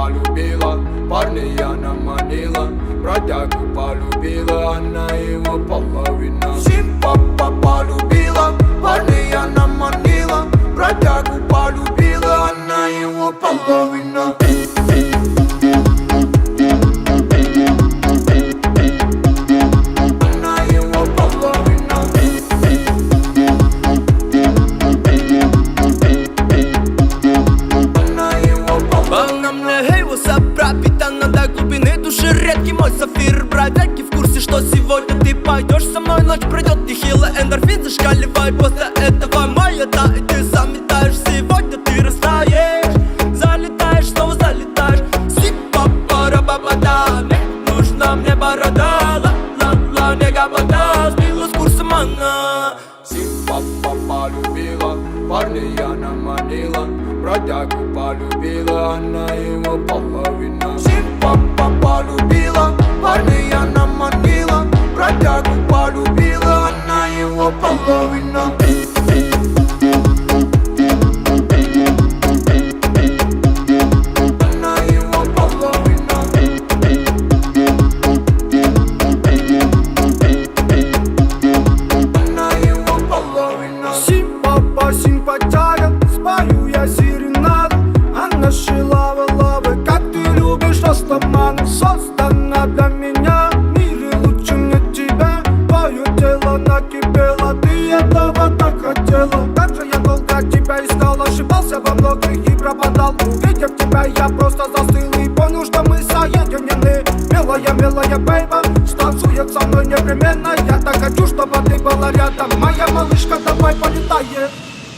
полюбила, парня она манила, бродягу полюбила, она его половина. Симпа полюбила, парня она манила, бродягу полюбила, она его половина. Пропитана до глубины души, редкий мой сафир. Бродяги в курсе, что сегодня ты пойдешь со мной, ночь пройдет нехило, эндорфин зашкаливает. После этого моя да, и ты заметаешь. Сегодня ты растаешь, залетаешь, снова залетаешь. Сипа-пара-ба-ба-да, нужна мне борода, ла-ла-ла, не габада, сбила с курсом она. Симпа полюбила, парня она манила, бродягу полюбила, она его половина. Симпа полюбила, парня она манила, бродягу полюбила, она его половина. Симпатяга, спою я серенаду. Она шила лавы, как ты любишь, растаманы. Создана для меня, в мире лучше мне тебя. Твое тело накипело, ты этого так хотела. Как же я долго тебя искал, ошибался во многих и пропадал. Увидев тебя, я просто застыл и понял, что мы соединены. Милая, милая бейба, станцует со мной непременно. Я так хочу, чтобы ты была рядом. Моя малышка, давай полетаем.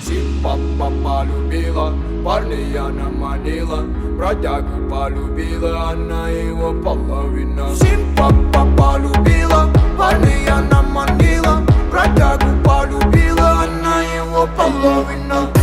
Симпа полюбила, парня она манила, бродягу полюбила, она его половина. Симпа полюбила, парня она манила, бродягу полюбила, она его половина.